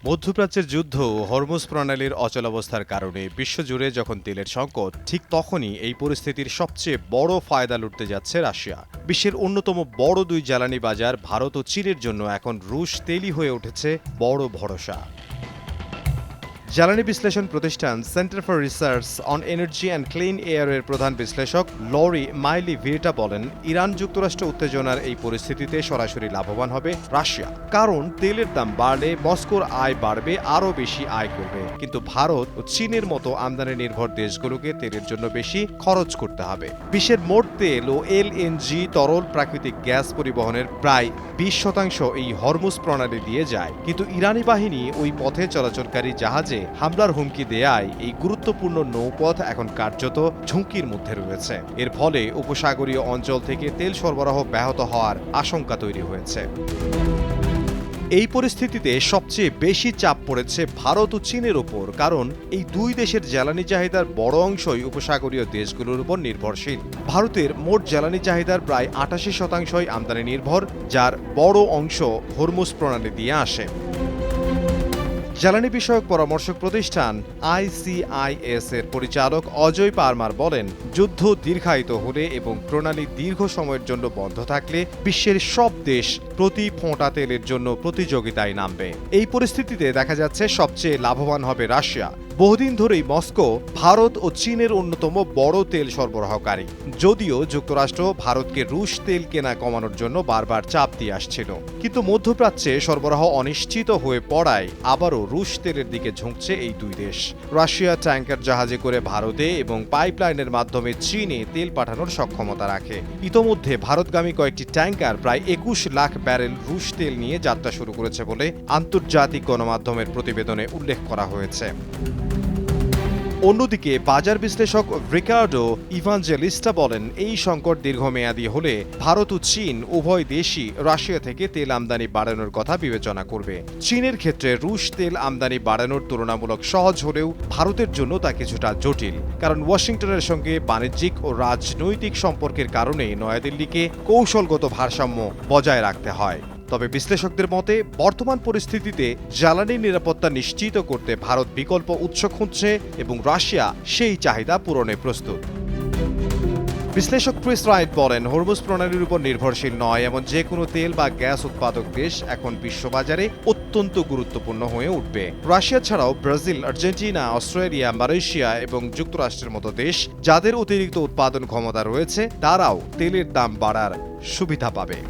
মধ্যপ্রাচ্যের যুদ্ধ ও হরমুজ প্রণালীর অচলাবস্থার কারণে বিশ্বজুড়ে যখন তেলের সংকট, ঠিক তখনই এই পরিস্থিতির সবচেয়ে বড় ফায়দা লুটতে যাচ্ছে রাশিয়া। বিশ্বের অন্যতম বড় দুই জ্বালানি বাজার ভারত ও চীনের জন্য এখন রুশ তেলই হয়ে উঠেছে বড় ভরসা। জ্বালানি বিশ্লেষণ প্রতিষ্ঠান centre for research on energy and clean এয়ারের প্রধান বিশ্লেষক লরি মাইলি ভিরটা বলেন, ইরান যুক্তরাষ্ট্র উত্তেজনার এই পরিস্থিতিতে সরাসরি লাভবান হবে রাশিয়া। কারণ তেলের দাম বাড়লে মস্কোর আয় বাড়বে, আরও বেশি আয় করবে। কিন্তু ভারত ও চীনের মতো আমদানি নির্ভর দেশগুলোকে তেলের জন্য বেশি খরচ করতে হবে। বিশ্বের মোট তেল ও এলএনজি তরল প্রাকৃতিক গ্যাস পরিবহনের প্রায় 20% এই হরমুজ প্রণালী দিয়ে যায়। কিন্তু ইরানি বাহিনী ওই পথে চলাচলকারী জাহাজে হামলার হুমকি দেয়ায় এই গুরুত্বপূর্ণ নৌপথ এখন কার্যত ঝুঁকির মধ্যে রয়েছে। এর ফলে উপসাগরীয় অঞ্চল থেকে তেল সরবরাহ ব্যাহত হওয়ার আশঙ্কা তৈরি হয়েছে। এই পরিস্থিতিতে সবচেয়ে বেশি চাপ পড়েছে ভারত ও চীনের উপর, কারণ এই দুই দেশের জ্বালানি চাহিদার বড় অংশই উপসাগরীয় দেশগুলোর উপর নির্ভরশীল। ভারতের মোট জ্বালানি চাহিদার প্রায় 88% আমদানি নির্ভর, যার বড় অংশ হরমুজ প্রণালী দিয়ে আসে। জ্বালানি বিষয়ক পরামর্শক প্রতিষ্ঠান ICIS এর পরিচালক অজয় পারমার বলেন, যুদ্ধ দীর্ঘায়িত হলে এবং প্রণালী দীর্ঘ সময়ের জন্য বন্ধ থাকলে বিশ্বের সব দেশ প্রতি ফোঁটা তেলের জন্য প্রতিযোগিতায় নামবে। এই পরিস্থিতিতে দেখা যাচ্ছে সবচেয়ে লাভবান হবে রাশিয়া। বহুদিন ধরেই মস্কো ভারত ও চীনের অন্যতম বড় তেল সরবরাহকারী, যদিও যুক্তরাষ্ট্র ভারতকে রুশ তেল কেনা কমানোর জন্য বারবার চাপ দিয়ে আসছিল। কিন্তু মধ্যপ্রাচ্যে সরবরাহ অনিশ্চিত হয়ে পড়ায় আবারও রুশ তেলের দিকে ঝুঁকছে এই দুই দেশ। রাশিয়া ট্যাঙ্কার জাহাজে করে ভারতে এবং পাইপলাইনের মাধ্যমে চীনে তেল পাঠানোর সক্ষমতা রাখে। ইতোমধ্যে ভারতগামী কয়েকটি ট্যাঙ্কার প্রায় 21 লাখ ব্যারেল রুশ তেল নিয়ে যাত্রা শুরু করেছে বলে আন্তর্জাতিক গণমাধ্যমের প্রতিবেদনে উল্লেখ করা হয়েছে। অন্যদিকে বাজার বিশ্লেষক রিকার্ডো ইভাঞ্জেলিস্টা বলেন, এই সংকট দীর্ঘমেয়াদী হলে ভারত ও চীন উভয় দেশই রাশিয়া থেকে তেল আমদানি বাড়ানোর কথা বিবেচনা করবে। চীনের ক্ষেত্রে রুশ তেল আমদানি বাড়ানোর তুলনামূলক সহজ হলেও ভারতের জন্য তা কিছুটা জটিল, কারণ ওয়াশিংটনের সঙ্গে বাণিজ্যিক ও রাজনৈতিক সম্পর্কের কারণে নয়াদিল্লিকে কৌশলগত ভারসাম্য বজায় রাখতে হয়। তবে বিশ্লেষকদের মতে বর্তমান পরিস্থিতিতে জ্বালানি নিরাপত্তা নিশ্চিত করতে ভারত বিকল্প উৎস খুঁজছে এবং রাশিয়া সেই চাহিদা পূরণে প্রস্তুত। বিশ্লেষক ক্রিস রাইট বলেন, হরমুজ প্রণালীর উপর নির্ভরশীল নয় এমন যে কোনো তেল বা গ্যাস উৎপাদক দেশ এখন বিশ্ববাজারে অত্যন্ত গুরুত্বপূর্ণ হয়ে উঠবে। রাশিয়া ছাড়াও ব্রাজিল, আর্জেন্টিনা, অস্ট্রেলিয়া, মালয়েশিয়া এবং যুক্তরাষ্ট্রের মতো দেশ যাদের অতিরিক্ত উৎপাদন ক্ষমতা রয়েছে, তারাও তেলের দাম বাড়ার সুবিধা পাবে।